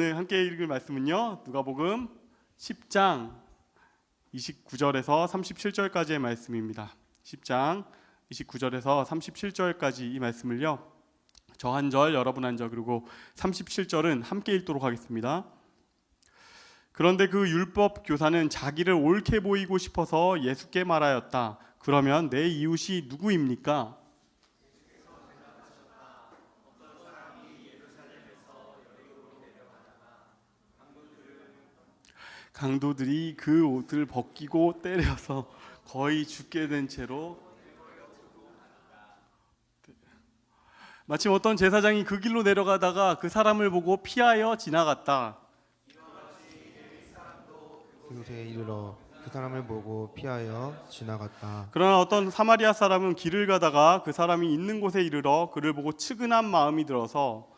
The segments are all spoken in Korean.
오늘 함께 읽을 말씀은요, 누가복음 10장 29절에서 37절까지의 말씀입니다. 10장 29절에서 37절까지 이 말씀을요, 저 한 절, 여러분 한 절, 그리고 37절은 함께 읽도록 하겠습니다. 그런데 그 율법 교사는 자기를 옳게 보이고 싶어서 예수께 말하였다. 그러면 내 이웃이 누구입니까? 강도들이 그 옷을 벗기고 때려서 거의 죽게 된 채로, 마침 어떤 제사장이 그 길로 내려가다가 그 사람을 보고 피하여 지나갔다. 그곳에 이르러 그 사람을 보고 피하여 지나갔다. 그러나 어떤 사마리아 사람은 길을 가다가 그 사람이 있는 곳에 이르러 그를 보고 측은한 마음이 들어서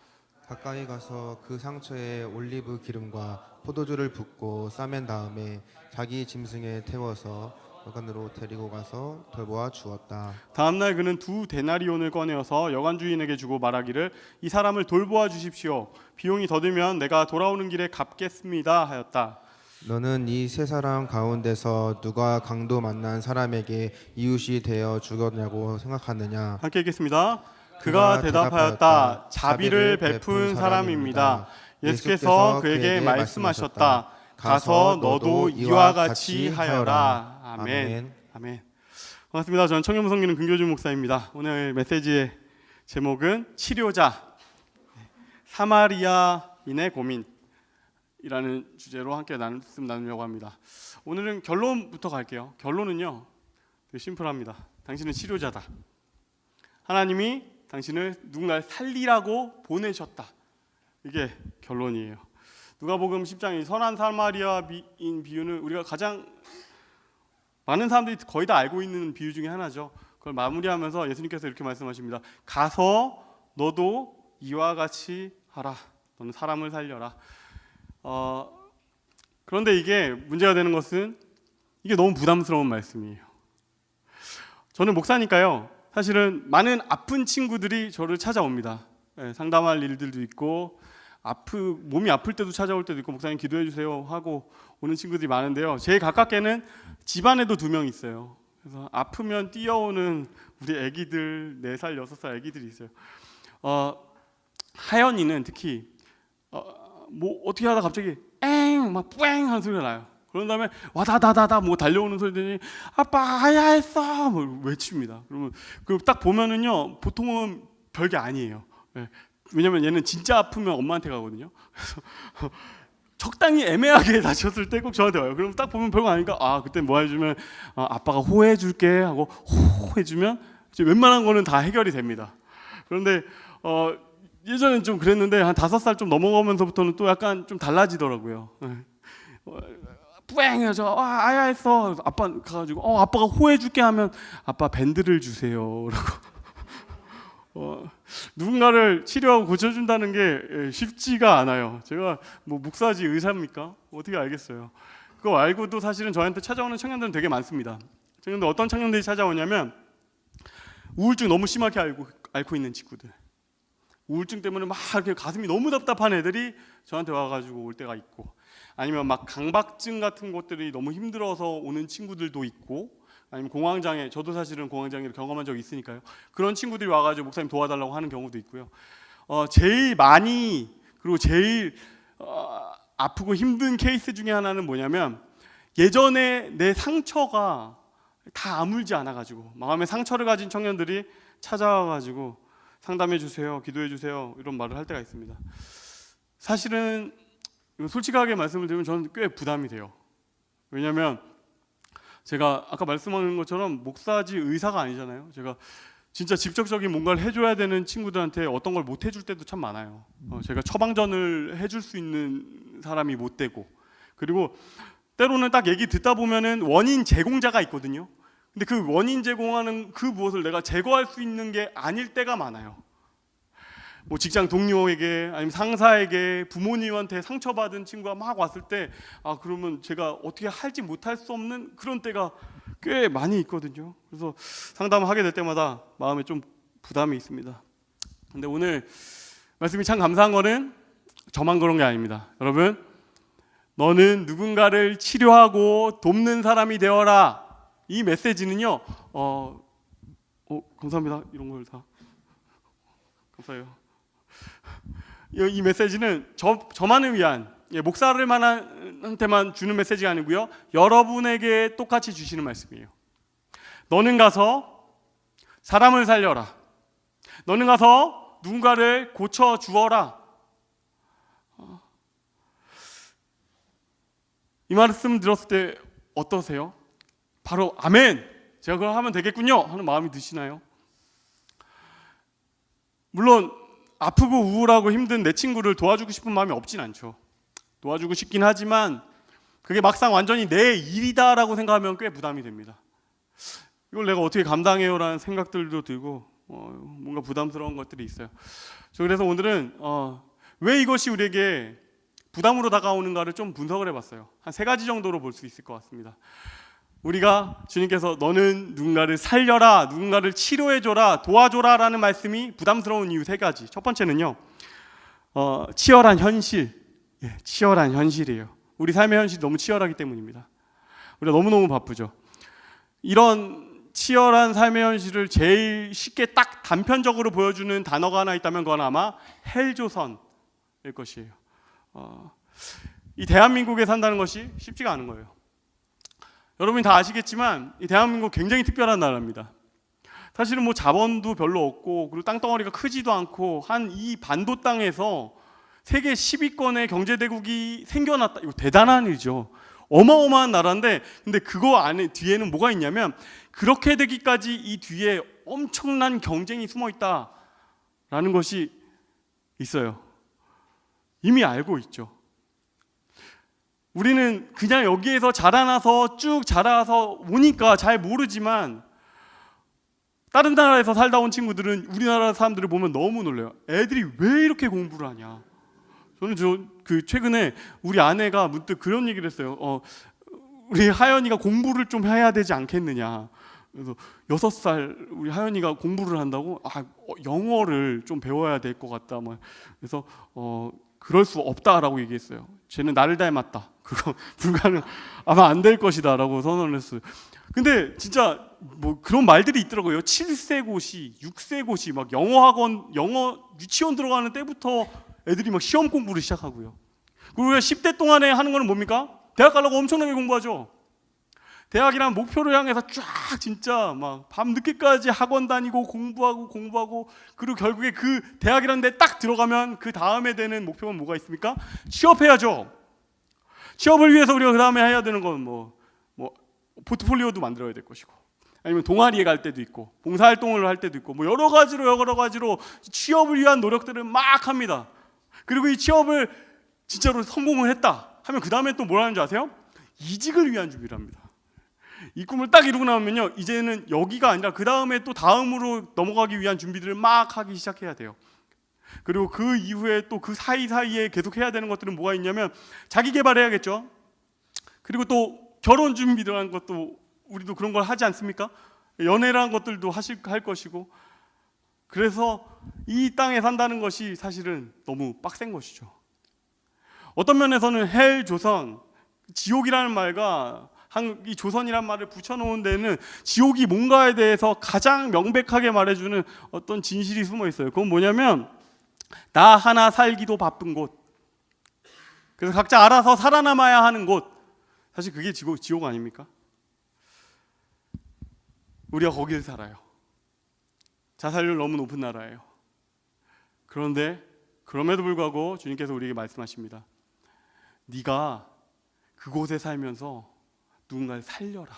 가까이 가서 그 상처에 올리브 기름과 포도주를 붓고 싸맨 다음에 자기 짐승에 태워서 여관으로 데리고 가서 돌보아 주었다. 다음날 그는 2데나리온을 꺼내어서 여관 주인에게 주고 말하기를 이 사람을 돌보아 주십시오. 비용이 더 들면 내가 돌아오는 길에 갚겠습니다 하였다. 너는 이 세 사람 가운데서 누가 강도 만난 사람에게 이웃이 되어 죽었냐고 생각하느냐? 함께 읽겠습니다. 그가 대답하였다. 자비를 베푼 사람입니다. 예수께서 그에게 말씀하셨다. 가서 너도 이와 같이 하여라. 아멘. 아멘. 반갑습니다. 저는 청년부 성기는 금교준 목사입니다. 오늘 메시지의 제목은 치료자, 사마리아인의 고민이라는 주제로 함께 말씀 나누려고 합니다. 오늘은 결론부터 갈게요. 결론은요, 되게 심플합니다. 당신은 치료자다. 하나님이 당신을 누군가를 살리라고 보내셨다. 이게 결론이에요. 누가복음 10장의 선한 사마리아인 비유는 우리가 가장 많은 사람들이 거의 다 알고 있는 비유 중에 하나죠. 그걸 마무리하면서 예수님께서 이렇게 말씀하십니다. 가서 너도 이와 같이 하라. 너는 사람을 살려라. 그런데 이게 문제가 되는 것은 이게 너무 부담스러운 말씀이에요. 저는 목사니까요, 사실은 많은 아픈 친구들이 저를 찾아옵니다. 상담할 일들도 있고 몸이 아플 때도 찾아올 때도 있고 목사님 기도해 주세요 하고 오는 친구들이 많은데요. 제일 가깝게는 집안에도 2명 있어요. 그래서 아프면 뛰어오는 우리 아기들, 4살, 6살 아기들이 있어요. 하연이는 특히 뭐 어떻게 하다 갑자기 엥! 막 뿌앵! 하는 소리가 나요. 그런 다음에 와다다다다 뭐 달려오는 소리 들으니 아빠 아야 했어! 뭐 외칩니다. 그러면 딱 보면은요, 보통은 별게 아니에요. 왜냐면 얘는 진짜 아프면 엄마한테 가거든요. 그래서 적당히 애매하게 다쳤을 때 꼭 저한테 와요. 그럼 딱 보면 별거 아니까 그때 뭐 해주면 아빠가 호해줄게 하고 호해주면 이제 웬만한 거는 다 해결이 됩니다. 그런데 예전엔 좀 그랬는데 한 5살 좀 넘어가면서부터는 또 약간 좀 달라지더라고요. 뿌앵 해서 아야 했어. 아빠 가가지고 아빠가 호해줄게 하면 아빠 밴드를 주세요 라고. 누군가를 치료하고 고쳐준다는 게 쉽지가 않아요. 제가 뭐 목사지 의사입니까? 어떻게 알겠어요. 그거 알고도 사실은 저한테 찾아오는 청년들은 되게 많습니다. 청년들 어떤 청년들이 찾아오냐면 우울증 너무 심하게 앓고 있는 친구들, 우울증 때문에 막 이렇게 가슴이 너무 답답한 애들이 저한테 와가지고 올 때가 있고, 아니면 막 강박증 같은 것들이 너무 힘들어서 오는 친구들도 있고, 아니면 공황장애, 저도 사실은 공황장애를 경험한 적이 있으니까요. 그런 친구들이 와가지고 목사님 도와달라고 하는 경우도 있고요. 제일 많이, 그리고 제일 아프고 힘든 케이스 중에 하나는 뭐냐면, 예전에 내 상처가 다 아물지 않아가지고 마음의 상처를 가진 청년들이 찾아와가지고 상담해 주세요, 기도해 주세요 이런 말을 할 때가 있습니다. 사실은 솔직하게 말씀을 드리면 저는 꽤 부담이 돼요. 왜냐하면 제가 아까 말씀하는 것처럼 목사지 의사가 아니잖아요. 제가 진짜 직접적인 뭔가를 해줘야 되는 친구들한테 어떤 걸 못 해줄 때도 참 많아요. 제가 처방전을 해줄 수 있는 사람이 못 되고, 그리고 때로는 딱 얘기 듣다 보면은 원인 제공자가 있거든요. 근데 그 원인 제공하는 그 무엇을 내가 제거할 수 있는 게 아닐 때가 많아요. 뭐 직장 동료에게, 아니면 상사에게, 부모님한테 상처받은 친구가 막 왔을 때 그러면 제가 어떻게 할지 못할 수 없는 그런 때가 꽤 많이 있거든요. 그래서 상담을 하게 될 때마다 마음에 좀 부담이 있습니다. 근데 오늘 말씀이 참 감사한 거는 저만 그런 게 아닙니다. 여러분, 너는 누군가를 치료하고 돕는 사람이 되어라. 이 메시지는요. 감사합니다. 이런 걸 다 감사해요. 이 메시지는 저만을 위한 목사들한테만 주는 메시지가 아니고요. 여러분에게 똑같이 주시는 말씀이에요. 너는 가서 사람을 살려라. 너는 가서 누군가를 고쳐 주어라. 이 말씀 들었을 때 어떠세요? 바로 아멘! 제가 그걸 하면 되겠군요 하는 마음이 드시나요? 물론 아프고 우울하고 힘든 내 친구를 도와주고 싶은 마음이 없진 않죠. 도와주고 싶긴 하지만 그게 막상 완전히 내 일이다라고 생각하면 꽤 부담이 됩니다. 이걸 내가 어떻게 감당해요? 라는 생각들도 들고 뭔가 부담스러운 것들이 있어요. 그래서 오늘은 왜 이것이 우리에게 부담으로 다가오는가를 좀 분석을 해봤어요. 한 3가지 정도로 볼 수 있을 것 같습니다. 우리가 주님께서 너는 누군가를 살려라, 누군가를 치료해줘라, 도와줘라 라는 말씀이 부담스러운 이유 3가지. 첫 번째는요, 치열한 현실. 치열한 현실이에요. 우리 삶의 현실이 너무 치열하기 때문입니다. 우리가 너무너무 바쁘죠. 이런 치열한 삶의 현실을 제일 쉽게 딱 단편적으로 보여주는 단어가 하나 있다면 그건 아마 헬조선일 것이에요. 이 대한민국에 산다는 것이 쉽지가 않은 거예요. 여러분이 다 아시겠지만 이 대한민국 굉장히 특별한 나라입니다. 사실은 뭐 자본도 별로 없고 그리고 땅덩어리가 크지도 않고 한 이 반도 땅에서 세계 10위권의 경제대국이 생겨났다. 이거 대단한 일이죠. 어마어마한 나라인데 근데 그거 안에 뒤에는 뭐가 있냐면 그렇게 되기까지 이 뒤에 엄청난 경쟁이 숨어 있다라는 것이 있어요. 이미 알고 있죠. 우리는 그냥 여기에서 자라나서 쭉 자라서 오니까 잘 모르지만 다른 나라에서 살다 온 친구들은 우리나라 사람들을 보면 너무 놀래요. 애들이 왜 이렇게 공부를 하냐. 저는 최근에 우리 아내가 문득 그런 얘기를 했어요. 우리 하연이가 공부를 좀 해야 되지 않겠느냐. 그래서 6살 우리 하연이가 공부를 한다고 영어를 좀 배워야 될 것 같다. 그래서 그럴 수 없다라고 얘기했어요. 쟤는 나를 닮았다. 그거 아마 안 될 것이다라고 선언을 했어요. 근데 진짜 뭐 그런 말들이 있더라고요. 7세 고시, 6세 고시, 막 영어 학원, 영어 유치원 들어가는 때부터 애들이 막 시험 공부를 시작하고요. 그리고 우리가 10대 동안에 하는 거는 뭡니까? 대학 가려고 엄청나게 공부하죠. 대학이라는 목표를 향해서 쫙 진짜 막 밤 늦게까지 학원 다니고 공부하고 그리고 결국에 그 대학이라는 데 딱 들어가면 그 다음에 되는 목표가 뭐가 있습니까? 취업해야죠. 취업을 위해서 우리가 그 다음에 해야 되는 건 뭐 포트폴리오도 만들어야 될 것이고 아니면 동아리에 갈 때도 있고 봉사활동을 할 때도 있고 뭐 여러 가지로 취업을 위한 노력들을 막 합니다. 그리고 이 취업을 진짜로 성공을 했다 하면 그 다음에 또 뭘 하는 줄 아세요? 이직을 위한 준비를 합니다. 이 꿈을 딱 이루고 나면요 이제는 여기가 아니라 그 다음에 또 다음으로 넘어가기 위한 준비들을 막 하기 시작해야 돼요. 그리고 그 이후에 또 그 사이사이에 계속 해야 되는 것들은 뭐가 있냐면 자기 개발해야겠죠. 그리고 또 결혼 준비라는 것도 우리도 그런 걸 하지 않습니까? 연애라는 것들도 할 것이고 그래서 이 땅에 산다는 것이 사실은 너무 빡센 것이죠. 어떤 면에서는 헬 조선, 지옥이라는 말과 이 조선이란 말을 붙여놓은 데는 지옥이 뭔가에 대해서 가장 명백하게 말해주는 어떤 진실이 숨어 있어요. 그건 뭐냐면 나 하나 살기도 바쁜 곳. 그래서 각자 알아서 살아남아야 하는 곳. 사실 그게 지옥 아닙니까? 우리가 거기를 살아요. 자살률 너무 높은 나라예요. 그런데 그럼에도 불구하고 주님께서 우리에게 말씀하십니다. 네가 그곳에 살면서 누군가를 살려라.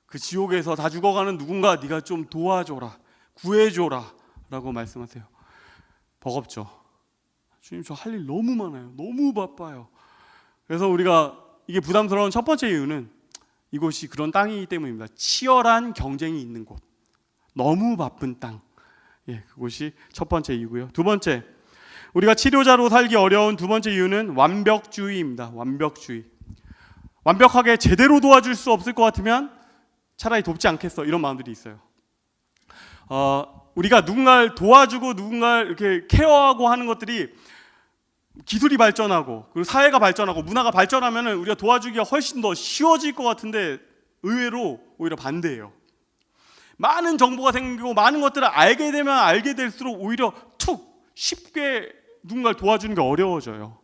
그 지옥에서 다 죽어가는 누군가 네가 좀 도와줘라. 구해줘라 라고 말씀하세요. 버겁죠. 주님 저 할 일 너무 많아요. 너무 바빠요. 그래서 우리가 이게 부담스러운 첫 번째 이유는 이곳이 그런 땅이기 때문입니다. 치열한 경쟁이 있는 곳. 너무 바쁜 땅. 그곳이 첫 번째 이유고요. 두 번째, 우리가 치료자로 살기 어려운 두 번째 이유는 완벽주의입니다. 완벽주의. 완벽하게 제대로 도와줄 수 없을 것 같으면 차라리 돕지 않겠어. 이런 마음들이 있어요. 우리가 누군가를 도와주고 누군가를 이렇게 케어하고 하는 것들이 기술이 발전하고 그리고 사회가 발전하고 문화가 발전하면 우리가 도와주기가 훨씬 더 쉬워질 것 같은데 의외로 오히려 반대예요. 많은 정보가 생기고 많은 것들을 알게 되면 알게 될수록 오히려 쉽게 누군가를 도와주는 게 어려워져요.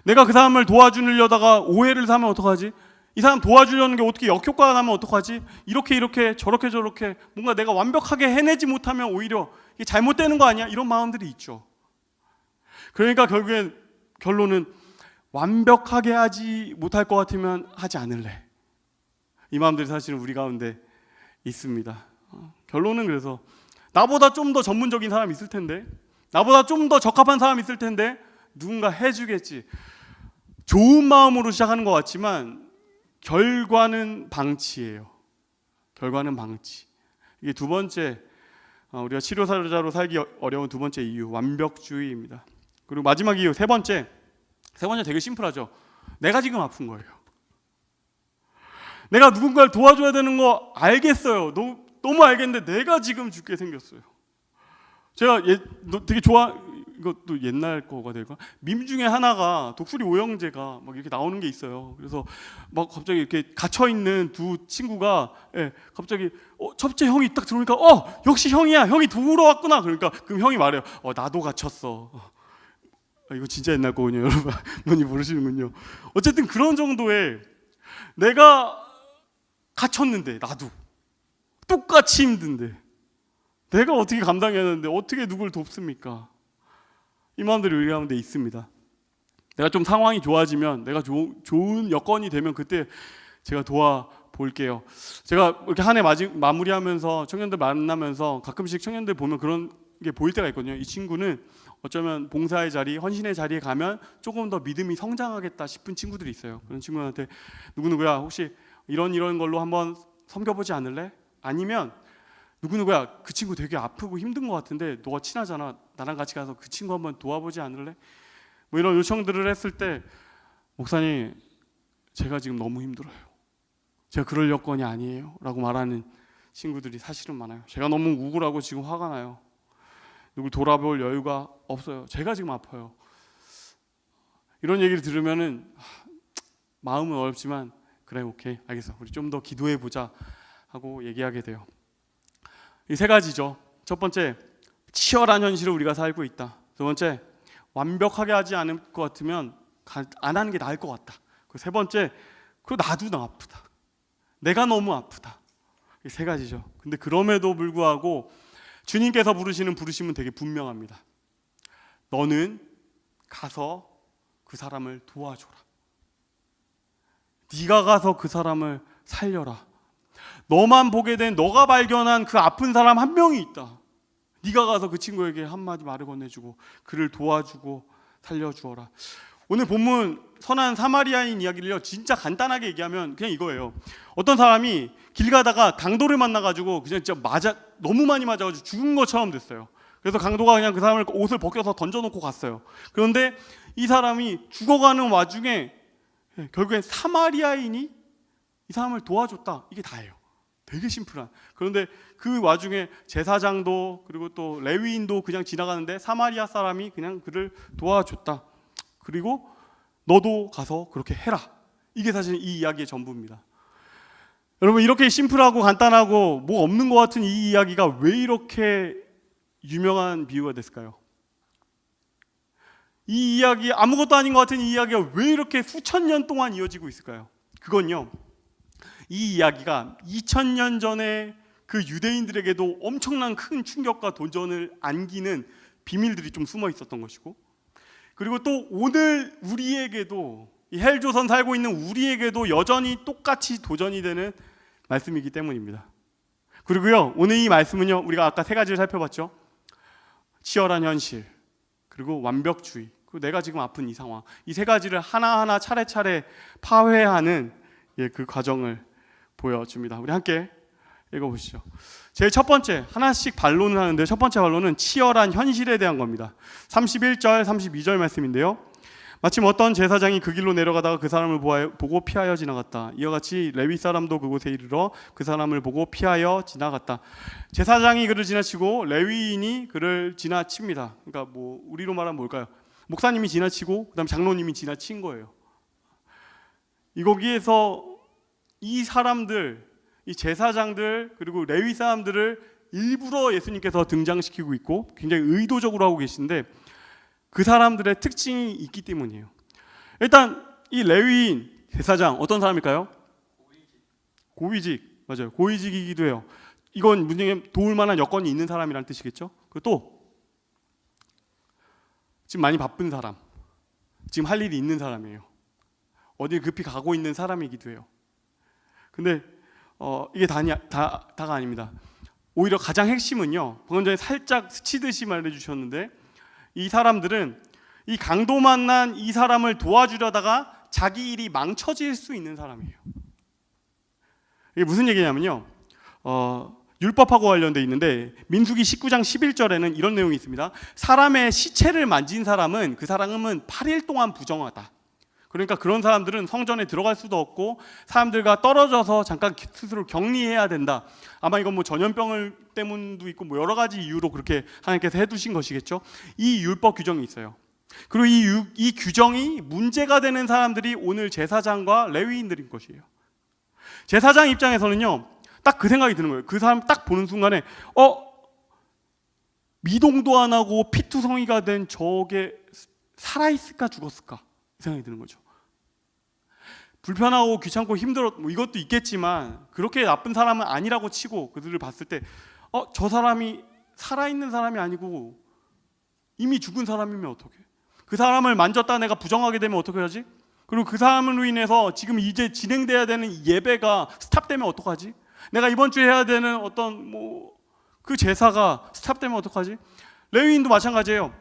내가 그 사람을 도와주려다가 오해를 사면 어떡하지? 이 사람 도와주려는 게 어떻게 역효과가 나면 어떡하지? 이렇게 저렇게 뭔가 내가 완벽하게 해내지 못하면 오히려 이게 잘못되는 거 아니야? 이런 마음들이 있죠. 그러니까 결론은 완벽하게 하지 못할 것 같으면 하지 않을래. 이 마음들이 사실은 우리 가운데 있습니다. 결론은 그래서 나보다 좀 더 전문적인 사람이 있을 텐데, 나보다 좀 더 적합한 사람이 있을 텐데 누군가 해주겠지. 좋은 마음으로 시작하는 것 같지만 결과는 방치예요. 결과는 방치. 이게 두 번째, 우리가 치료사자로 살기 어려운 두 번째 이유, 완벽주의입니다. 그리고 마지막 이유, 세 번째 되게 심플하죠. 내가 지금 아픈 거예요. 내가 누군가를 도와줘야 되는 거 알겠어요. 너무 알겠는데 내가 지금 죽게 생겼어요. 제가 되게 이것도 옛날 거가 될까? 밈 중에 하나가 독수리 오형제가 막 이렇게 나오는 게 있어요. 그래서 막 갑자기 이렇게 갇혀 있는 두 친구가 갑자기 첫째 형이 딱 들어오니까 역시 형이야. 형이 도우러 왔구나. 그러니까 그럼 형이 말해요. 나도 갇혔어. 이거 진짜 옛날 거군요. 여러분 많이 모르시는군요. 어쨌든 그런 정도의 내가 갇혔는데 나도 똑같이 힘든데 내가 어떻게 감당해야 하는데 어떻게 누굴 돕습니까? 이 마음들이 우리 가운데 있습니다. 내가 좀 상황이 좋아지면 내가 좋은 여건이 되면 그때 제가 도와볼게요. 제가 이렇게 한 해 마무리하면서 청년들 만나면서 가끔씩 청년들 보면 그런 게 보일 때가 있거든요. 이 친구는 어쩌면 봉사의 자리, 헌신의 자리에 가면 조금 더 믿음이 성장하겠다 싶은 친구들이 있어요. 그런 친구한테 누구누구야 혹시 이런 걸로 한번 섬겨보지 않을래? 아니면 누구누구야 그 친구 되게 아프고 힘든 것 같은데 너가 친하잖아. 나랑 같이 가서 그 친구 한번 도와보지 않을래? 뭐 이런 요청들을 했을 때 목사님 제가 지금 너무 힘들어요. 제가 그럴 여건이 아니에요 라고 말하는 친구들이 사실은 많아요. 제가 너무 우울하고 지금 화가 나요. 누굴 돌아볼 여유가 없어요. 제가 지금 아파요. 이런 얘기를 들으면은 마음은 어렵지만 그래 오케이 알겠어. 우리 좀 더 기도해 보자 하고 얘기하게 돼요. 이 세 가지죠. 첫 번째, 치열한 현실을 우리가 살고 있다. 두 번째, 완벽하게 하지 않을 것 같으면 안 하는 게 나을 것 같다. 그 세 번째, 그리고 나도 아프다. 내가 너무 아프다. 이 세 가지죠. 근데 그럼에도 불구하고 주님께서 부르시는 부르심은 되게 분명합니다. 너는 가서 그 사람을 도와줘라. 네가 가서 그 사람을 살려라. 너만 보게 된 너가 발견한 그 아픈 사람 한 명이 있다. 네가 가서 그 친구에게 한마디 말을 건네주고 그를 도와주고 살려주어라. 오늘 본문 선한 사마리아인 이야기를요 진짜 간단하게 얘기하면 그냥 이거예요. 어떤 사람이 길 가다가 강도를 만나가지고 그냥 진짜 너무 많이 맞아가지고 죽은 것처럼 됐어요. 그래서 강도가 그냥 그 사람을 옷을 벗겨서 던져놓고 갔어요. 그런데 이 사람이 죽어가는 와중에 결국엔 사마리아인이 이 사람을 도와줬다. 이게 다예요. 되게 심플한. 그런데 그 와중에 제사장도 그리고 또 레위인도 그냥 지나가는데 사마리아 사람이 그냥 그를 도와줬다. 그리고 너도 가서 그렇게 해라. 이게 사실 이 이야기의 전부입니다. 여러분 이렇게 심플하고 간단하고 뭐 없는 것 같은 이 이야기가 왜 이렇게 유명한 비유가 됐을까요? 이 이야기 아무것도 아닌 것 같은 이 이야기가 왜 이렇게 수천 년 동안 이어지고 있을까요? 그건요 이 이야기가 2000년 전에 그 유대인들에게도 엄청난 큰 충격과 도전을 안기는 비밀들이 좀 숨어 있었던 것이고 그리고 또 오늘 우리에게도 이 헬조선 살고 있는 우리에게도 여전히 똑같이 도전이 되는 말씀이기 때문입니다. 그리고요 오늘 이 말씀은요 우리가 아까 세 가지를 살펴봤죠. 치열한 현실 그리고 완벽주의 그리고 내가 지금 아픈 이 상황 이 세 가지를 하나하나 차례차례 파회하는 그 과정을 보여줍니다. 우리 함께 읽어보시죠. 제일 첫 번째 하나씩 반론을 하는데 첫 번째 반론은 치열한 현실에 대한 겁니다. 31절 32절 말씀인데요. 마침 어떤 제사장이 그 길로 내려가다가 그 사람을 보고 피하여 지나갔다. 이와 같이 레위 사람도 그곳에 이르러 그 사람을 보고 피하여 지나갔다. 제사장이 그를 지나치고 레위인이 그를 지나칩니다. 그러니까 뭐 우리로 말하면 뭘까요? 목사님이 지나치고 그다음 장로님이 지나친 거예요. 이 거기에서 이 사람들, 이 제사장들 그리고 레위 사람들을 일부러 예수님께서 등장시키고 있고 굉장히 의도적으로 하고 계신데 그 사람들의 특징이 있기 때문이에요. 일단 이 레위인, 제사장 어떤 사람일까요? 고위직. 맞아요. 고위직이기도 해요. 이건 문제에 도울 만한 여건이 있는 사람이라는 뜻이겠죠. 그리고 또 지금 많이 바쁜 사람, 지금 할 일이 있는 사람이에요. 어딜 급히 가고 있는 사람이기도 해요. 근데 이게 다가 아닙니다. 오히려 가장 핵심은요, 방금 전에 살짝 스치듯이 말해주셨는데 이 사람들은 이 강도 만난 이 사람을 도와주려다가 자기 일이 망쳐질 수 있는 사람이에요. 이게 무슨 얘기냐면요, 율법하고 관련돼 있는데 민수기 19장 11절에는 이런 내용이 있습니다. 사람의 시체를 만진 사람은 그 사람은 8일 동안 부정하다. 그러니까 그런 사람들은 성전에 들어갈 수도 없고 사람들과 떨어져서 잠깐 스스로 격리해야 된다. 아마 이건 뭐 전염병을 때문도 있고 뭐 여러 가지 이유로 그렇게 하나님께서 해두신 것이겠죠. 이 율법 규정이 있어요. 그리고 이 규정이 문제가 되는 사람들이 오늘 제사장과 레위인들인 것이에요. 제사장 입장에서는요, 딱 그 생각이 드는 거예요. 그 사람 딱 보는 순간에 미동도 안 하고 피투성이가 된 저게 살아있을까 죽었을까 이 생각이 드는 거죠. 불편하고 귀찮고 힘들어 뭐 이것도 있겠지만 그렇게 나쁜 사람은 아니라고 치고 그들을 봤을 때 저 사람이 살아있는 사람이 아니고 이미 죽은 사람이면 어떡해? 그 사람을 만졌다 내가 부정하게 되면 어떻게 하지? 그리고 그 사람으로 인해서 지금 이제 진행돼야 되는 예배가 스탑되면 어떡하지? 내가 이번 주에 해야 되는 어떤 그 제사가 스탑되면 어떡하지? 레위인도 마찬가지예요.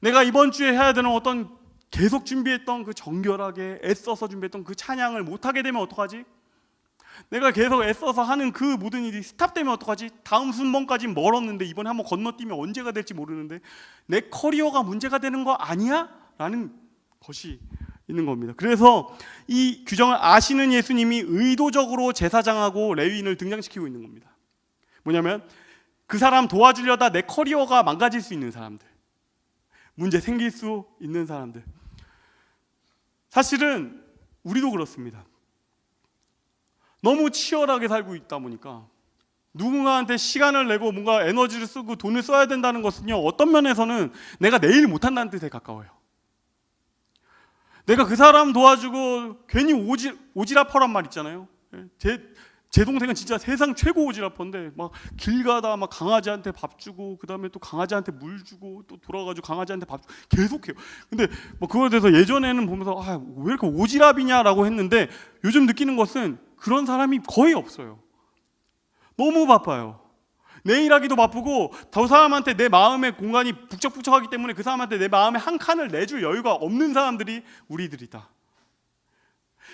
내가 이번 주에 해야 되는 어떤 계속 준비했던 그 정결하게 애써서 준비했던 그 찬양을 못하게 되면 어떡하지? 내가 계속 애써서 하는 그 모든 일이 스탑되면 어떡하지? 다음 순번까지 멀었는데 이번에 한번 건너뛰면 언제가 될지 모르는데 내 커리어가 문제가 되는 거 아니야? 라는 것이 있는 겁니다. 그래서 이 규정을 아시는 예수님이 의도적으로 제사장하고 레위인을 등장시키고 있는 겁니다. 뭐냐면 그 사람 도와주려다 내 커리어가 망가질 수 있는 사람들, 문제 생길 수 있는 사람들. 사실은 우리도 그렇습니다. 너무 치열하게 살고 있다 보니까 누군가한테 시간을 내고 뭔가 에너지를 쓰고 돈을 써야 된다는 것은요, 어떤 면에서는 내가 내일 못한다는 뜻에 가까워요. 내가 그 사람 도와주고 괜히 오지랖퍼란 말 있잖아요. 제 동생은 진짜 세상 최고 오지랖퍼인데 막 길 가다 막 강아지한테 밥 주고 그 다음에 또 강아지한테 물 주고 또 돌아가지고 강아지한테 밥 주고 계속해요. 근데 뭐 그거에 대해서 예전에는 보면서 왜 이렇게 오지랖이냐라고 했는데 요즘 느끼는 것은 그런 사람이 거의 없어요. 너무 바빠요. 내 일하기도 바쁘고 저 사람한테 내 마음의 공간이 북적북적하기 때문에 그 사람한테 내 마음의 한 칸을 내줄 여유가 없는 사람들이 우리들이다.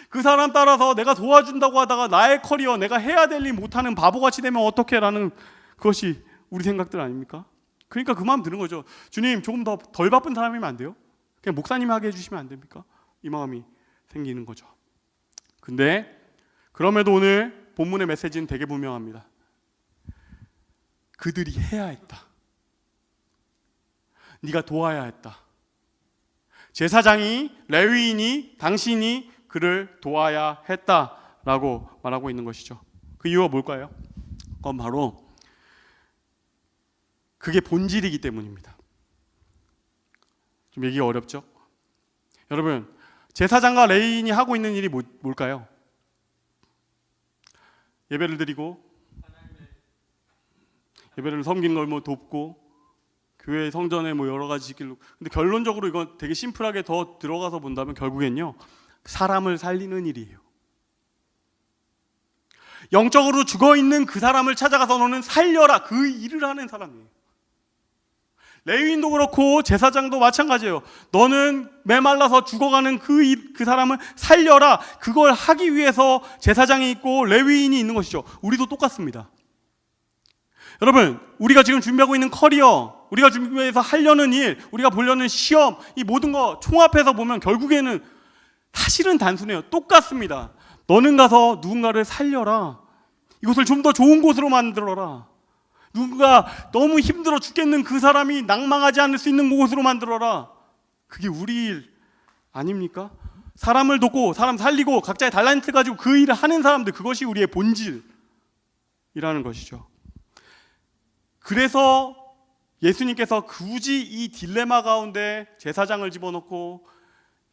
그 사람 따라서 내가 도와준다고 하다가 나의 커리어, 내가 해야 될 일 못하는 바보같이 되면 어떡해? 라는 그것이 우리 생각들 아닙니까? 그러니까 그 마음 드는 거죠. 주님, 조금 덜 바쁜 사람이면 안 돼요? 그냥 목사님 하게 해주시면 안 됩니까? 이 마음이 생기는 거죠. 근데 그럼에도 오늘 본문의 메시지는 되게 분명합니다. 그들이 해야 했다. 네가 도와야 했다. 제사장이, 레위인이, 당신이 그를 도와야 했다라고 말하고 있는 것이죠. 그 이유가 뭘까요? 그건 바로 그게 본질이기 때문입니다. 좀 얘기가 어렵죠? 여러분, 제사장과 레위인이 하고 있는 일이 뭘까요? 예배를 드리고 예배를 섬기는 걸 뭐 돕고 교회 성전에 뭐 여러 가지 지키고. 근데 결론적으로 이건 되게 심플하게 더 들어가서 본다면 결국엔요, 사람을 살리는 일이에요. 영적으로 죽어있는 그 사람을 찾아가서 너는 살려라, 그 일을 하는 사람이에요. 레위인도 그렇고 제사장도 마찬가지예요. 너는 메말라서 죽어가는 그 사람을 살려라, 그걸 하기 위해서 제사장이 있고 레위인이 있는 것이죠. 우리도 똑같습니다. 여러분, 우리가 지금 준비하고 있는 커리어, 우리가 준비해서 하려는 일, 우리가 보려는 시험, 이 모든 거 총합해서 보면 결국에는 사실은 단순해요. 똑같습니다. 너는 가서 누군가를 살려라. 이곳을 좀 더 좋은 곳으로 만들어라. 누군가 너무 힘들어 죽겠는 그 사람이 낭망하지 않을 수 있는 곳으로 만들어라. 그게 우리 일 아닙니까? 사람을 돕고 사람 살리고 각자의 달란트 가지고 그 일을 하는 사람들, 그것이 우리의 본질이라는 것이죠. 그래서 예수님께서 굳이 이 딜레마 가운데 제사장을 집어넣고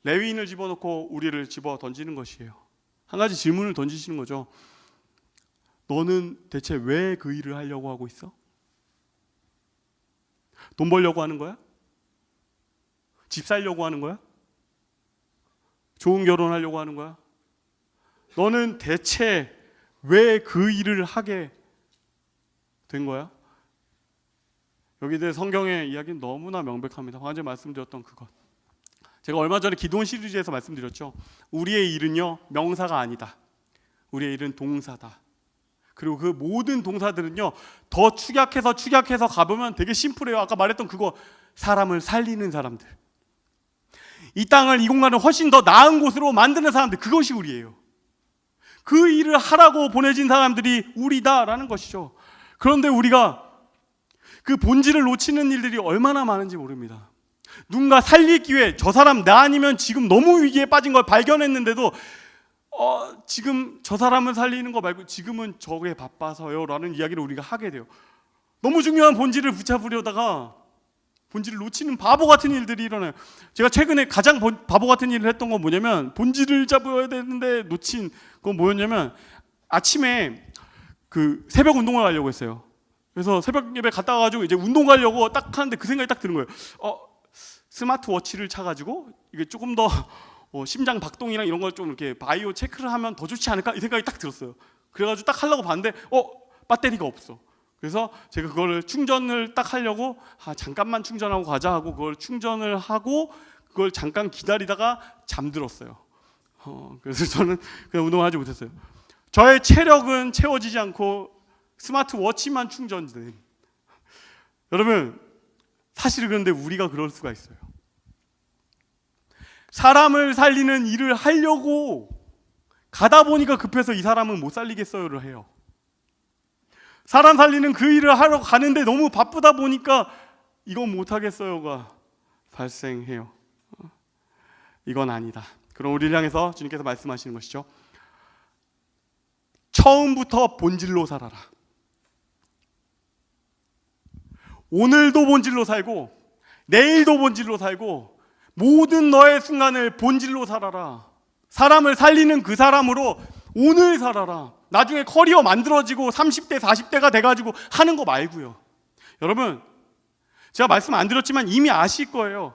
레위인을 집어넣고 우리를 집어 던지는 것이에요. 한 가지 질문을 던지시는 거죠. 너는 대체 왜 그 일을 하려고 하고 있어? 돈 벌려고 하는 거야? 집 살려고 하는 거야? 좋은 결혼하려고 하는 거야? 너는 대체 왜 그 일을 하게 된 거야? 여기에 대해 성경의 이야기는 너무나 명백합니다. 방금 전에 말씀드렸던 그것. 제가 얼마 전에 기도원 시리즈에서 말씀드렸죠. 우리의 일은요, 명사가 아니다. 우리의 일은 동사다. 그리고 그 모든 동사들은요, 더 축약해서 가보면 되게 심플해요. 아까 말했던 그거, 사람을 살리는 사람들, 이 땅을, 이 공간을 훨씬 더 나은 곳으로 만드는 사람들, 그것이 우리예요. 그 일을 하라고 보내진 사람들이 우리다라는 것이죠. 그런데 우리가 그 본질을 놓치는 일들이 얼마나 많은지 모릅니다. 누군가 살릴 기회, 저 사람 나 아니면 지금 너무 위기에 빠진 걸 발견했는데도 지금 저 사람을 살리는 거 말고 지금은 저게 바빠서요 라는 이야기를 우리가 하게 돼요. 너무 중요한 본질을 붙잡으려다가 본질을 놓치는 바보 같은 일들이 일어나요. 제가 최근에 가장 바보 같은 일을 했던 건 뭐냐면, 본질을 잡아야 되는데 놓친 건 뭐였냐면, 아침에 그 새벽 운동을 가려고 했어요. 그래서 새벽 예배 갔다 와가지고 이제 운동 가려고 딱 하는데 그 생각이 딱 드는 거예요. 스마트워치를 차가지고 이게 조금 더 심장 박동이랑 이런 걸 좀 이렇게 바이오 체크를 하면 더 좋지 않을까, 이 생각이 딱 들었어요. 그래가지고 딱 하려고 봤는데 배터리가 없어. 그래서 제가 그거를 충전을 딱 하려고 잠깐만 충전하고 가자 하고 그걸 충전을 하고 그걸 잠깐 기다리다가 잠들었어요. 그래서 저는 그냥 운동을 하지 못했어요. 저의 체력은 채워지지 않고 스마트워치만 충전된. 여러분, 사실은 그런데 우리가 그럴 수가 있어요. 사람을 살리는 일을 하려고 가다 보니까 급해서 이 사람은 못 살리겠어요를 해요. 사람 살리는 그 일을 하러 가는데 너무 바쁘다 보니까 이건 못 하겠어요가 발생해요. 이건 아니다. 그럼 우리를 향해서 주님께서 말씀하시는 것이죠. 처음부터 본질로 살아라. 오늘도 본질로 살고 내일도 본질로 살고 모든 너의 순간을 본질로 살아라. 사람을 살리는 그 사람으로 오늘 살아라. 나중에 커리어 만들어지고 30대 40대가 돼가지고 하는 거 말고요. 여러분, 제가 말씀 안 드렸지만 이미 아실 거예요.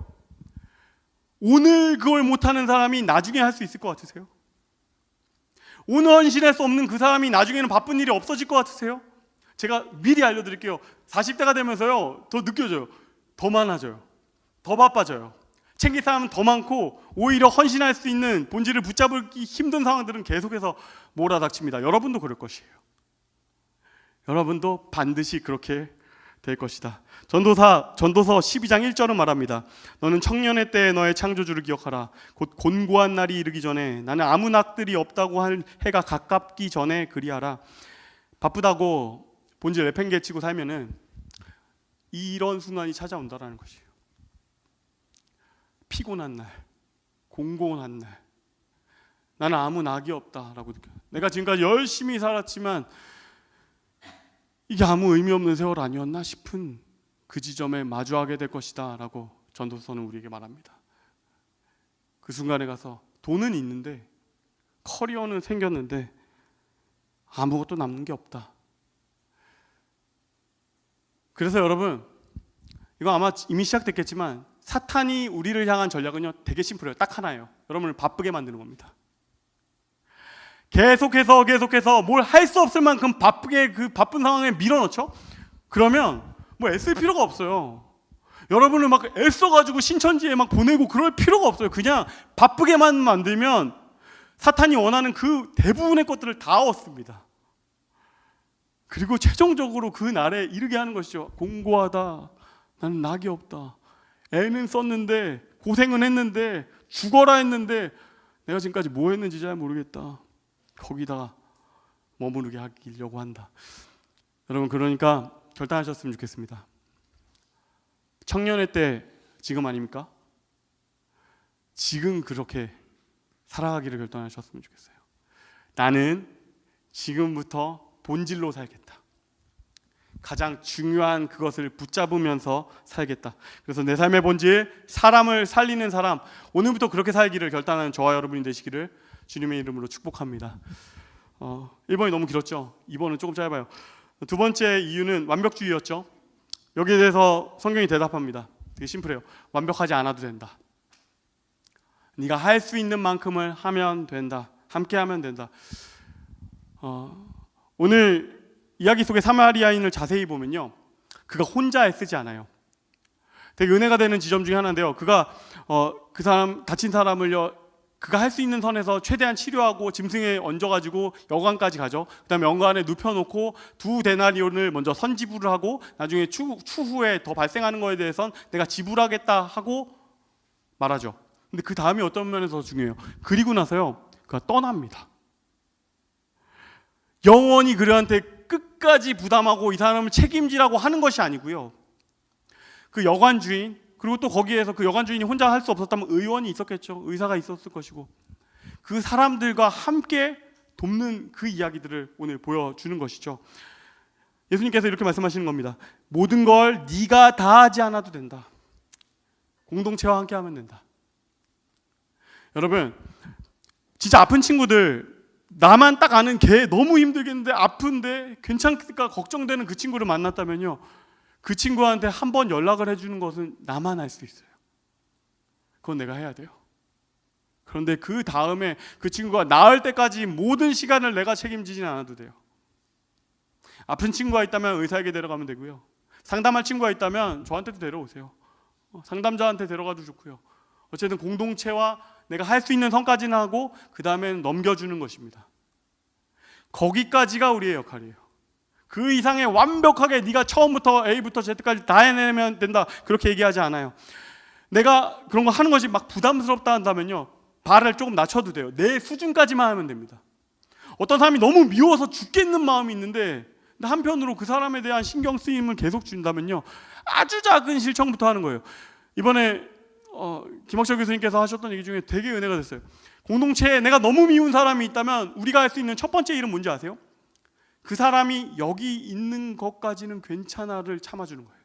오늘 그걸 못하는 사람이 나중에 할 수 있을 것 같으세요? 오늘 헌신할 수 없는 그 사람이 나중에는 바쁜 일이 없어질 것 같으세요? 제가 미리 알려드릴게요. 40대가 되면서요, 더 느껴져요. 더 많아져요. 더 바빠져요. 챙길 사람은 더 많고 오히려 헌신할 수 있는 본질을 붙잡기 힘든 상황들은 계속해서 몰아닥칩니다. 여러분도 그럴 것이에요. 여러분도 반드시 그렇게 될 것이다. 전도서 12장 1절은 말합니다. 너는 청년의 때에 너의 창조주를 기억하라. 곧 곤고한 날이 이르기 전에 나는 아무 낙들이 없다고 할 해가 가깝기 전에 그리하라. 바쁘다고 본질 내팽개치고 살면은 이런 순간이 찾아온다라는 것이에요. 피곤한 날, 공고한 날, 나는 아무 낙이 없다라고 느껴요. 내가 지금까지 열심히 살았지만 이게 아무 의미 없는 세월 아니었나 싶은 그 지점에 마주하게 될 것이다 라고 전도서는 우리에게 말합니다. 그 순간에 가서 돈은 있는데, 커리어는 생겼는데 아무것도 남는 게 없다. 그래서 여러분, 이거 아마 이미 시작됐겠지만 사탄이 우리를 향한 전략은요 되게 심플해요. 딱 하나예요. 여러분을 바쁘게 만드는 겁니다. 계속해서 뭘 할 수 없을 만큼 바쁘게 그 바쁜 상황에 밀어넣죠. 그러면 뭐 애쓸 필요가 없어요. 여러분을 막 애써가지고 신천지에 막 보내고 그럴 필요가 없어요. 그냥 바쁘게만 만들면 사탄이 원하는 그 대부분의 것들을 다 얻습니다. 그리고 최종적으로 그 날에 이르게 하는 것이죠. 공고하다. 나는 낙이 없다. 애는 썼는데, 고생은 했는데, 죽어라 했는데 내가 지금까지 뭐 했는지 잘 모르겠다. 거기다가 머무르게 하려고 한다. 여러분, 그러니까 결단하셨으면 좋겠습니다. 청년의 때 지금 아닙니까? 지금 그렇게 살아가기를 결단하셨으면 좋겠어요. 나는 지금부터 본질로 살겠다. 가장 중요한 그것을 붙잡으면서 살겠다. 그래서 내 삶의 본질, 사람을 살리는 사람, 오늘부터 그렇게 살기를 결단하는 저와 여러분이 되시기를 주님의 이름으로 축복합니다. 1번이 너무 길었죠? 2번은 조금 짧아요. 두 번째 이유는 완벽주의였죠. 여기에 대해서 성경이 대답합니다. 되게 심플해요. 완벽하지 않아도 된다. 네가 할 수 있는 만큼을 하면 된다. 함께 하면 된다. 오늘 이야기 속의 사마리아인을 자세히 보면요, 그가 혼자 애쓰지 않아요. 되게 은혜가 되는 지점 중에 하나인데요, 그가 그 사람, 다친 사람을요, 그가 할 수 있는 선에서 최대한 치료하고 짐승에 얹어가지고 여관까지 가죠. 그 다음에 여관에 눕혀놓고 2데나리온을 먼저 선지불을 하고 나중에 추후에 더 발생하는 거에 대해선 내가 지불하겠다 하고 말하죠. 근데 그 다음이 어떤 면에서 중요해요. 그리고 나서요, 그가 떠납니다. 영원히 그들한테 끝까지 부담하고 이 사람을 책임지라고 하는 것이 아니고요, 그 여관 주인, 그리고 또 거기에서 그 여관 주인이 혼자 할 수 없었다면 의원이 있었겠죠. 의사가 있었을 것이고, 그 사람들과 함께 돕는 그 이야기들을 오늘 보여주는 것이죠. 예수님께서 이렇게 말씀하시는 겁니다. 모든 걸 네가 다 하지 않아도 된다. 공동체와 함께 하면 된다. 여러분, 진짜 아픈 친구들, 나만 딱 아는 걔 너무 힘들겠는데 아픈데 괜찮을까 걱정되는 그 친구를 만났다면요, 그 친구한테 한 번 연락을 해주는 것은 나만 할 수 있어요. 그건 내가 해야 돼요. 그런데 그 다음에 그 친구가 나을 때까지 모든 시간을 내가 책임지진 않아도 돼요. 아픈 친구가 있다면 의사에게 데려가면 되고요, 상담할 친구가 있다면 저한테도 데려오세요. 상담자한테 데려가도 좋고요. 어쨌든 공동체와 내가 할 수 있는 선까지는 하고 그 다음에는 넘겨주는 것입니다. 거기까지가 우리의 역할이에요. 그 이상의 완벽하게 네가 처음부터 A부터 Z까지 다 해내면 된다, 그렇게 얘기하지 않아요. 내가 그런 거 하는 것이 막 부담스럽다 한다면요, 발을 조금 낮춰도 돼요. 내 수준까지만 하면 됩니다. 어떤 사람이 너무 미워서 죽겠는 마음이 있는데 한편으로 그 사람에 대한 신경 쓰임을 계속 준다면요, 아주 작은 실천부터 하는 거예요. 이번에 김학철 교수님께서 하셨던 얘기 중에 되게 은혜가 됐어요. 공동체에 내가 너무 미운 사람이 있다면 우리가 할 수 있는 첫 번째 일은 뭔지 아세요? 그 사람이 여기 있는 것까지는 괜찮아를 참아주는 거예요.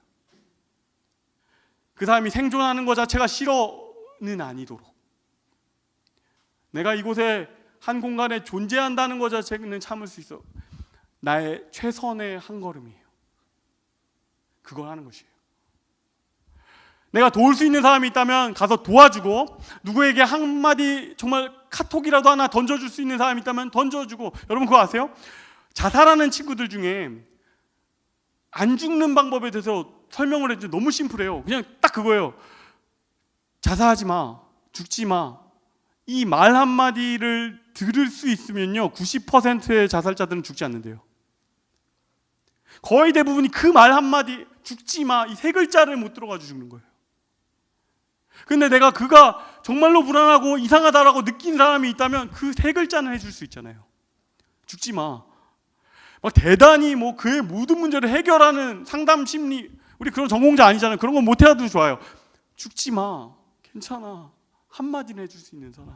그 사람이 생존하는 것 자체가 싫어는 아니도록, 내가 이곳에 한 공간에 존재한다는 것 자체는 참을 수 있어. 나의 최선의 한 걸음이에요. 그걸 하는 것이에요. 내가 도울 수 있는 사람이 있다면 가서 도와주고, 누구에게 한마디 정말 카톡이라도 하나 던져줄 수 있는 사람이 있다면 던져주고. 여러분 그거 아세요? 자살하는 친구들 중에 안 죽는 방법에 대해서 설명을 해주면 너무 심플해요. 그냥 딱 그거예요. 자살하지 마, 죽지 마. 이 말 한마디를 들을 수 있으면요, 90%의 자살자들은 죽지 않는데요. 거의 대부분이 그 말 한마디, 죽지 마, 이 세 글자를 못 들어가지고 죽는 거예요. 근데 내가 그가 정말로 불안하고 이상하다라고 느낀 사람이 있다면 그 세 글자는 해줄 수 있잖아요. 죽지 마. 막 대단히 뭐 그의 모든 문제를 해결하는 상담 심리, 우리 그런 전공자 아니잖아요. 그런 건 못해도 좋아요. 죽지 마, 괜찮아, 한마디는 해줄 수 있는 사람.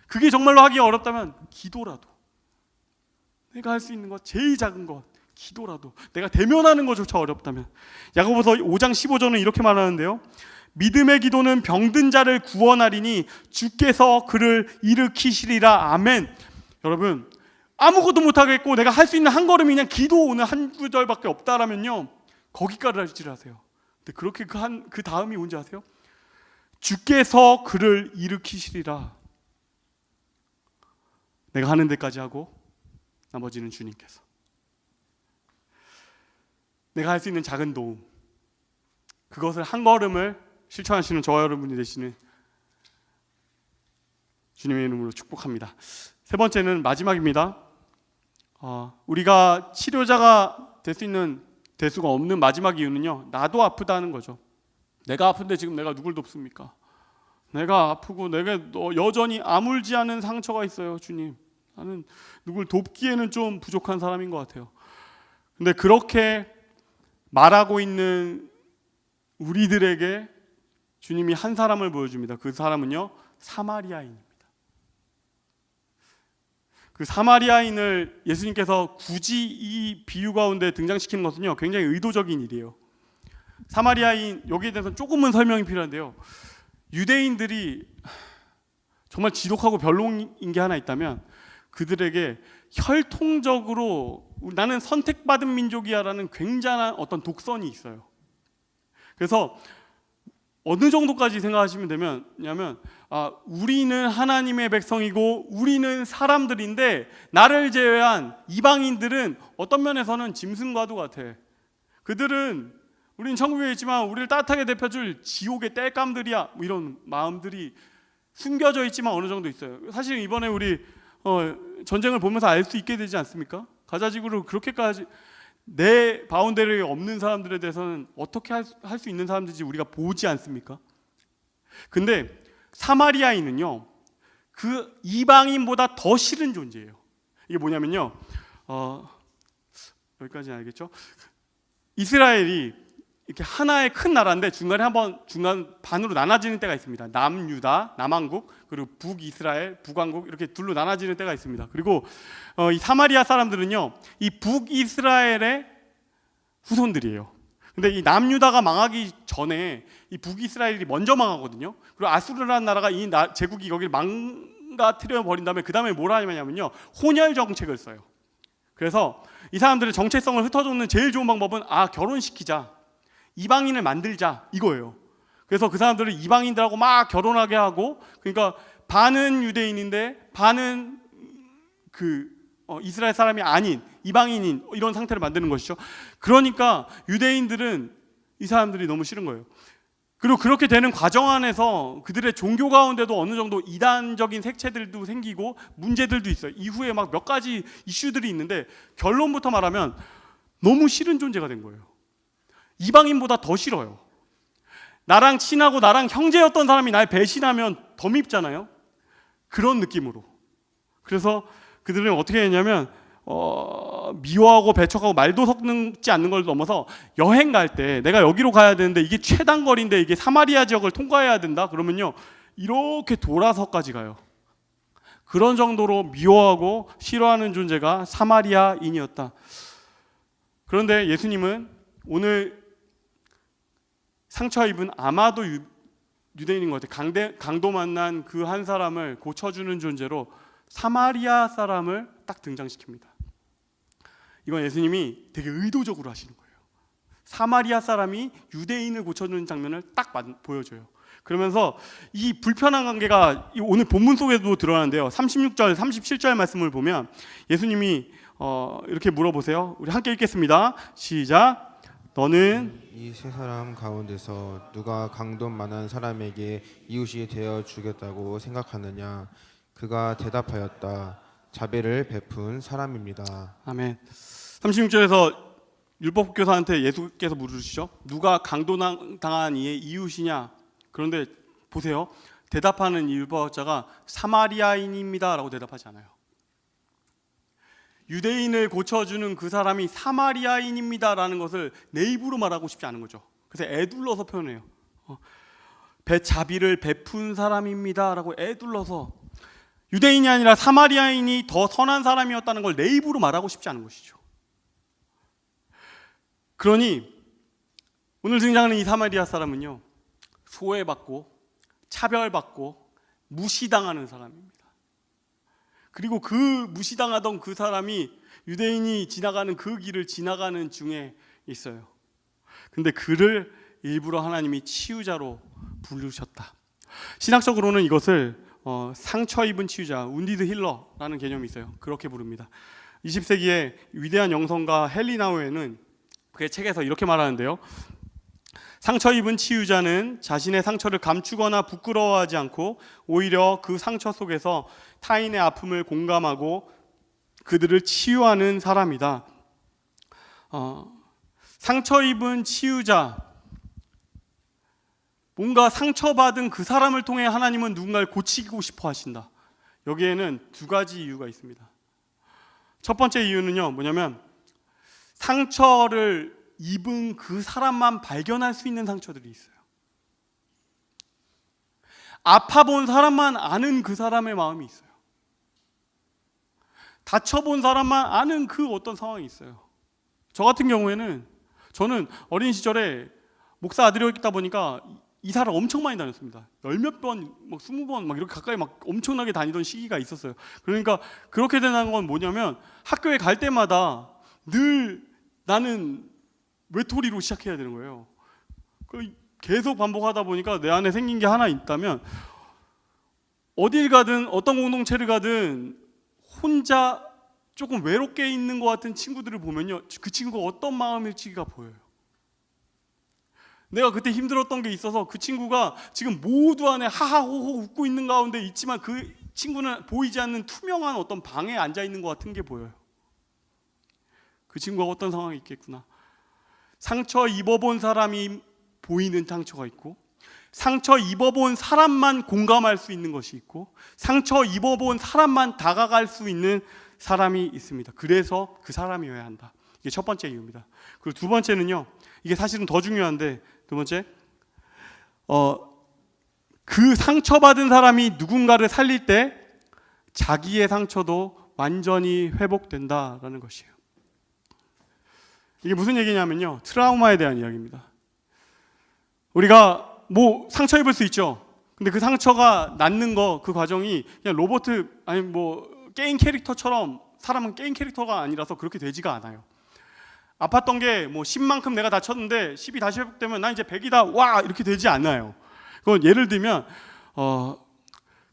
그게 정말로 하기 어렵다면 기도라도, 내가 할 수 있는 것, 제일 작은 것, 기도라도. 내가 대면하는 것조차 어렵다면. 야고보서 5장 15절은 이렇게 말하는데요, 믿음의 기도는 병든 자를 구원하리니 주께서 그를 일으키시리라. 아멘. 여러분, 아무것도 못하겠고 내가 할 수 있는 한 걸음이 그냥 기도 오늘 한 구절밖에 없다라면요, 거기까지 하세요. 근데 그렇게 그 다음이 뭔지 아세요? 주께서 그를 일으키시리라. 내가 하는 데까지 하고 나머지는 주님께서. 내가 할 수 있는 작은 도움, 그것을 한 걸음을 실천하시는 저와 여러분이 되시는 주님의 이름으로 축복합니다. 세 번째는 마지막입니다. 우리가 치료자가 될 수 있는, 될 수가 없는 마지막 이유는요, 나도 아프다는 거죠. 내가 아픈데 지금 내가 누굴 돕습니까? 내가 아프고 내가 여전히 아물지 않은 상처가 있어요. 주님, 나는 누굴 돕기에는 좀 부족한 사람인 것 같아요. 근데 그렇게 말하고 있는 우리들에게 주님이 한 사람을 보여줍니다. 그 사람은요, 사마리아인입니다. 그 사마리아인을 예수님께서 굳이 이 비유 가운데 등장시키는 것은요, 굉장히 의도적인 일이에요. 사마리아인, 여기에 대해서 조금은 설명이 필요한데요. 유대인들이 정말 지독하고 별로인 게 하나 있다면 그들에게 혈통적으로 나는 선택받은 민족이야라는 굉장한 어떤 독선이 있어요. 그래서 어느 정도까지 생각하시면 되냐면 우리는 하나님의 백성이고 우리는 사람들인데 나를 제외한 이방인들은 어떤 면에서는 짐승과도 같아. 그들은 우리는 천국에 있지만 우리를 따뜻하게 데펴줄 지옥의 땔감들이야. 뭐 이런 마음들이 숨겨져 있지만 어느 정도 있어요. 사실 이번에 우리 전쟁을 보면서 알 수 있게 되지 않습니까? 가자지구로 그렇게까지 내 바운더리에 없는 사람들에 대해서는 어떻게 할 수 있는 사람들인지 우리가 보지 않습니까? 근데 사마리아인은요, 그 이방인보다 더 싫은 존재예요. 이게 뭐냐면요, 여기까지 알겠죠? 이스라엘이 이렇게 하나의 큰 나라인데 중간에 한번 중간 반으로 나눠지는 때가 있습니다. 남유다, 남왕국, 그리고 북이스라엘, 북왕국 이렇게 둘로 나눠지는 때가 있습니다. 그리고 이 사마리아 사람들은요, 이 북이스라엘의 후손들이에요. 근데 이 남유다가 망하기 전에 이 북이스라엘이 먼저 망하거든요. 그리고 아수르라는 나라가 이 제국이 여기를 망가뜨려 버린 다음에 그 다음에 뭘 하냐면요, 혼혈 정책을 써요. 그래서 이 사람들의 정체성을 흩어놓는 제일 좋은 방법은 결혼시키자, 이방인을 만들자, 이거예요. 그래서 그 사람들을 이방인들하고 막 결혼하게 하고, 그러니까 반은 유대인인데 반은 이스라엘 사람이 아닌 이방인인 이런 상태를 만드는 것이죠. 그러니까 유대인들은 이 사람들이 너무 싫은 거예요. 그리고 그렇게 되는 과정 안에서 그들의 종교 가운데도 어느 정도 이단적인 색채들도 생기고 문제들도 있어요. 이후에 막 몇 가지 이슈들이 있는데 결론부터 말하면 너무 싫은 존재가 된 거예요. 이방인보다 더 싫어요. 나랑 친하고 나랑 형제였던 사람이 날 배신하면 더 밉잖아요. 그런 느낌으로. 그래서 그들은 어떻게 했냐면 미워하고 배척하고 말도 섞지 않는 걸 넘어서 여행 갈 때 내가 여기로 가야 되는데 이게 최단거리인데 이게 사마리아 지역을 통과해야 된다 그러면요, 이렇게 돌아서까지 가요. 그런 정도로 미워하고 싫어하는 존재가 사마리아인이었다. 그런데 예수님은 오늘 상처 입은 아마도 유대인인 것 같아요. 강도 만난 그 한 사람을 고쳐주는 존재로 사마리아 사람을 딱 등장시킵니다. 이건 예수님이 되게 의도적으로 하시는 거예요. 사마리아 사람이 유대인을 고쳐주는 장면을 딱 보여줘요. 그러면서 이 불편한 관계가 오늘 본문 속에도 드러나는데요. 36절, 37절 말씀을 보면 예수님이 이렇게 물어보세요. 우리 함께 읽겠습니다. 시작. 너는 이 세 사람 가운데서 누가 강도 만한 사람에게 이웃이 되어 주겠다고 생각하느냐? 그가 대답하였다. 자비를 베푼 사람입니다. 아멘. 36절에서 율법교사한테 예수께서 물으시죠. 누가 강도당한 이의 이웃이냐? 그런데 보세요. 대답하는 이 율법자가 사마리아인입니다 라고 대답하지 않아요. 유대인을 고쳐주는 그 사람이 사마리아인입니다 라는 것을 내 입으로 말하고 싶지 않은 거죠. 그래서 애둘러서 표현해요. 자비를 베푼 사람입니다 라고 애둘러서, 유대인이 아니라 사마리아인이 더 선한 사람이었다는 걸 내 입으로 말하고 싶지 않은 것이죠. 그러니 오늘 등장하는 이 사마리아 사람은요, 소외받고 차별받고 무시당하는 사람입니다. 그리고 그 무시당하던 그 사람이 유대인이 지나가는 그 길을 지나가는 중에 있어요. 근데 그를 일부러 하나님이 치유자로 부르셨다. 신학적으로는 이것을 상처 입은 치유자, 운디드 힐러라는 개념이 있어요. 그렇게 부릅니다. 20세기의 위대한 영성가 헬리나우에는 그의 책에서 이렇게 말하는데요. 상처 입은 치유자는 자신의 상처를 감추거나 부끄러워하지 않고 오히려 그 상처 속에서 타인의 아픔을 공감하고 그들을 치유하는 사람이다. 상처 입은 치유자, 뭔가 상처받은 그 사람을 통해 하나님은 누군가를 고치고 싶어 하신다. 여기에는 두 가지 이유가 있습니다. 첫 번째 이유는요, 뭐냐면 상처를 입은 그 사람만 발견할 수 있는 상처들이 있어요. 아파본 사람만 아는 그 사람의 마음이 있어요. 다쳐본 사람만 아는 그 어떤 상황이 있어요. 저 같은 경우에는 저는 어린 시절에 목사 아들이었다 보니까 이사를 엄청 많이 다녔습니다. 열몇 번, 뭐 20번 막 이렇게 가까이 막 엄청나게 다니던 시기가 있었어요. 그러니까 그렇게 되는 건 뭐냐면 학교에 갈 때마다 늘 나는 외톨이로 시작해야 되는 거예요. 계속 반복하다 보니까 내 안에 생긴 게 하나 있다면 어딜 가든 어떤 공동체를 가든 혼자 조금 외롭게 있는 것 같은 친구들을 보면요, 그 친구가 어떤 마음일지가 보여요. 내가 그때 힘들었던 게 있어서 그 친구가 지금 모두 안에 하하호호 웃고 있는 가운데 있지만 그 친구는 보이지 않는 투명한 어떤 방에 앉아 있는 것 같은 게 보여요. 그 친구가 어떤 상황이 있겠구나. 상처 입어본 사람이 보이는 상처가 있고, 상처 입어본 사람만 공감할 수 있는 것이 있고, 상처 입어본 사람만 다가갈 수 있는 사람이 있습니다. 그래서 그 사람이어야 한다. 이게 첫 번째 이유입니다. 그리고 두 번째는요, 이게 사실은 더 중요한데, 두 번째, 그 상처받은 사람이 누군가를 살릴 때 자기의 상처도 완전히 회복된다라는 것이에요. 이게 무슨 얘기냐면요, 트라우마에 대한 이야기입니다. 우리가 뭐 상처 입을 수 있죠. 근데 그 상처가 낫는 거, 그 과정이 그냥 로봇 아니 뭐 게임 캐릭터처럼, 사람은 게임 캐릭터가 아니라서 그렇게 되지가 않아요. 아팠던 게 뭐 10만큼 내가 다쳤는데 10이 다시 회복되면 나 이제 100이다 와 이렇게 되지 않아요. 그건 예를 들면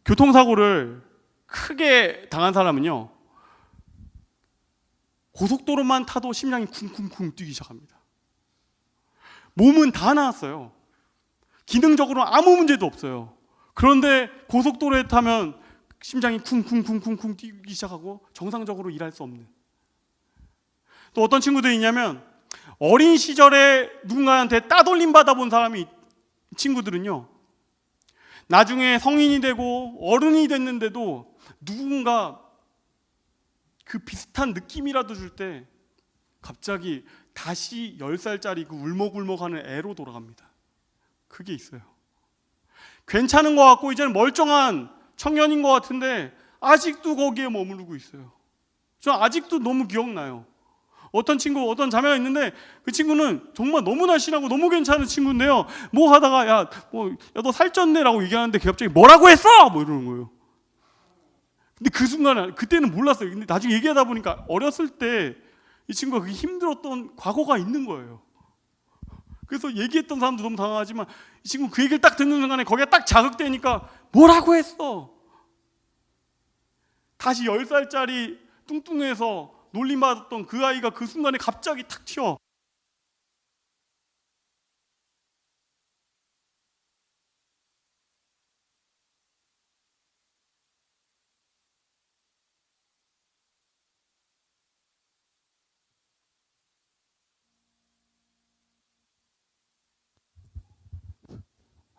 교통사고를 크게 당한 사람은요, 고속도로만 타도 심장이 쿵쿵쿵 뛰기 시작합니다. 몸은 다 나았어요. 기능적으로 아무 문제도 없어요. 그런데 고속도로에 타면 심장이 쿵쿵쿵쿵쿵 뛰기 시작하고 정상적으로 일할 수 없는. 또 어떤 친구들이 있냐면 어린 시절에 누군가한테 따돌림 받아본 사람이 친구들은요, 나중에 성인이 되고 어른이 됐는데도 누군가 그 비슷한 느낌이라도 줄 때 갑자기 다시 10살짜리 그 울먹울먹하는 애로 돌아갑니다. 그게 있어요. 괜찮은 것 같고 이제는 멀쩡한 청년인 것 같은데 아직도 거기에 머무르고 있어요. 저 아직도 너무 기억나요. 어떤 친구, 어떤 자매가 있는데 그 친구는 정말 너무 날씬하고 너무 괜찮은 친구인데요, 뭐 하다가 야 너 살쪘네라고 얘기하는데 걔 갑자기 뭐라고 했어? 뭐 이러는 거예요. 근데 그 순간에, 그때는 몰랐어요. 근데 나중에 얘기하다 보니까 어렸을 때 이 친구가 그게 힘들었던 과거가 있는 거예요. 그래서 얘기했던 사람도 너무 당황하지만 이 친구 그 얘기를 딱 듣는 순간에 거기가 딱 자극되니까 뭐라고 했어? 다시 10살짜리 뚱뚱해서 놀림받았던 그 아이가 그 순간에 갑자기 탁 튀어.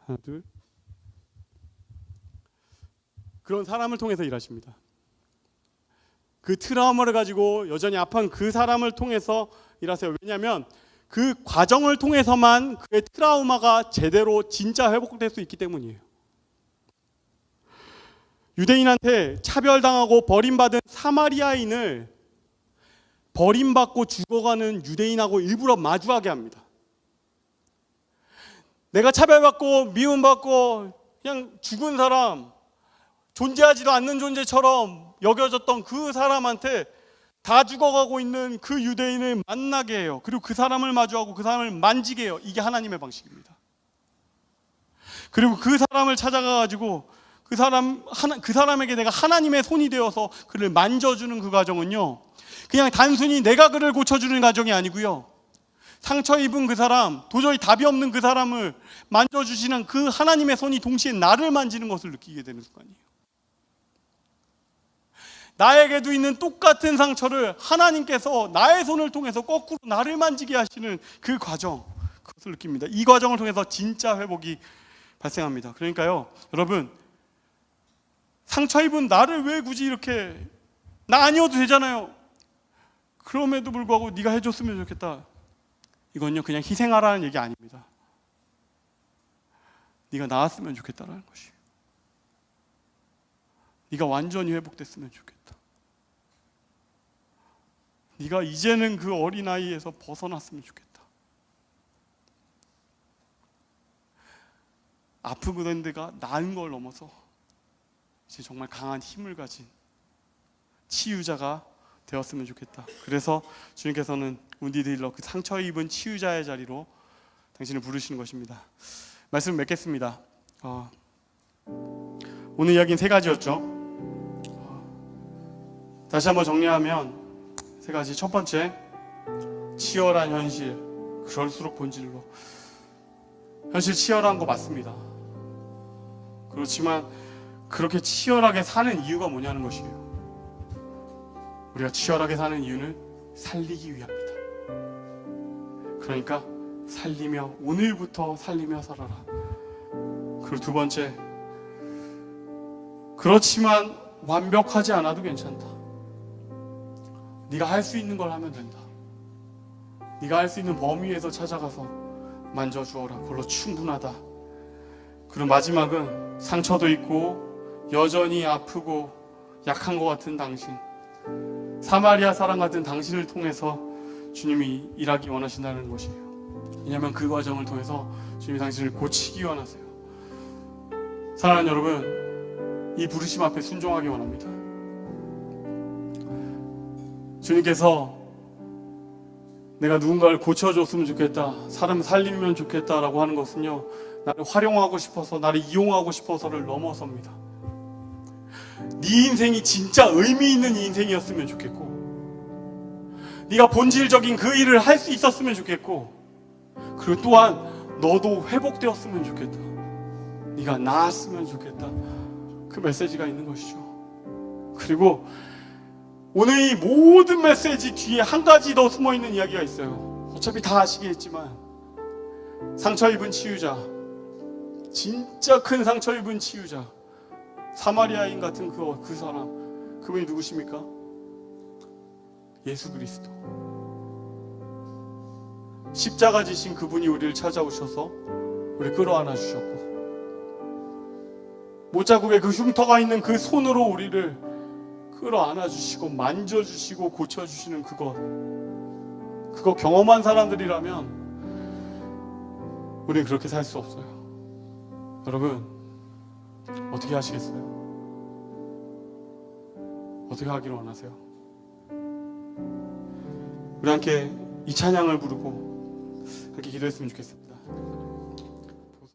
하나, 둘. 그런 사람을 통해서 일하십니다. 그 트라우마를 가지고 여전히 아픈 그 사람을 통해서 일하세요. 왜냐하면 그 과정을 통해서만 그의 트라우마가 제대로 진짜 회복될 수 있기 때문이에요. 유대인한테 차별당하고 버림받은 사마리아인을 버림받고 죽어가는 유대인하고 일부러 마주하게 합니다. 내가 차별받고 미움받고 그냥 죽은 사람, 존재하지도 않는 존재처럼 여겨졌던 그 사람한테 다 죽어가고 있는 그 유대인을 만나게 해요. 그리고 그 사람을 마주하고 그 사람을 만지게 해요. 이게 하나님의 방식입니다. 그리고 그 사람을 찾아가가지고 그 사람에게 내가 하나님의 손이 되어서 그를 만져주는 그 과정은요, 그냥 단순히 내가 그를 고쳐주는 과정이 아니고요, 상처 입은 그 사람, 도저히 답이 없는 그 사람을 만져주시는 그 하나님의 손이 동시에 나를 만지는 것을 느끼게 되는 순간이에요. 나에게도 있는 똑같은 상처를 하나님께서 나의 손을 통해서 거꾸로 나를 만지게 하시는 그 과정, 그것을 느낍니다. 이 과정을 통해서 진짜 회복이 발생합니다. 그러니까요, 여러분, 상처 입은 나를 왜 굳이 이렇게, 나 아니어도 되잖아요. 그럼에도 불구하고 네가 해줬으면 좋겠다. 이건요, 그냥 희생하라는 얘기 아닙니다. 네가 나았으면 좋겠다라는 것이에요. 네가 완전히 회복됐으면 좋겠다. 네가 이제는 그 어린아이에서 벗어났으면 좋겠다. 아프고 된 데가 나은 걸 넘어서 이제 정말 강한 힘을 가진 치유자가 되었으면 좋겠다. 그래서 주님께서는 운디드 힐러, 그 상처 입은 치유자의 자리로 당신을 부르시는 것입니다. 말씀을 맺겠습니다. 오늘 이야기는 세 가지였죠. 다시 한번 정리하면 세 가지. 첫 번째, 치열한 현실, 그럴수록 본질로. 현실 치열한 거 맞습니다. 그렇지만 그렇게 치열하게 사는 이유가 뭐냐는 것이에요. 우리가 치열하게 사는 이유는 살리기 위함이다. 그러니까 살리며, 오늘부터 살리며 살아라. 그리고 두 번째, 그렇지만 완벽하지 않아도 괜찮다. 네가 할 수 있는 걸 하면 된다. 네가 할 수 있는 범위에서 찾아가서 만져주어라. 그걸로 충분하다. 그리고 마지막은 상처도 있고 여전히 아프고 약한 것 같은 당신, 사마리아 사람 같은 당신을 통해서 주님이 일하기 원하신다는 것이에요. 왜냐하면 그 과정을 통해서 주님이 당신을 고치기 원하세요. 사랑하는 여러분, 이 부르심 앞에 순종하기 원합니다. 주님께서 내가 누군가를 고쳐줬으면 좋겠다, 사람 살리면 좋겠다라고 하는 것은요, 나를 활용하고 싶어서, 나를 이용하고 싶어서를 넘어섭니다. 네 인생이 진짜 의미 있는 인생이었으면 좋겠고, 네가 본질적인 그 일을 할 수 있었으면 좋겠고, 그리고 또한 너도 회복되었으면 좋겠다. 네가 나았으면 좋겠다. 그 메시지가 있는 것이죠. 그리고 오늘 이 모든 메시지 뒤에 한 가지 더 숨어있는 이야기가 있어요. 어차피 다 아시겠지만, 상처 입은 치유자, 진짜 큰 상처 입은 치유자, 사마리아인 같은 그 사람, 그분이 누구십니까? 예수 그리스도. 십자가 지신 그분이 우리를 찾아오셔서 우리 끌어안아 주셨고, 못자국에 그 흉터가 있는 그 손으로 우리를 끌어안아 주시고 만져주시고 고쳐주시는 그거 경험한 사람들이라면 우리는 그렇게 살 수 없어요. 여러분, 어떻게 하시겠어요? 어떻게 하기를 원하세요? 우리 함께 이 찬양을 부르고 함께 기도했으면 좋겠습니다.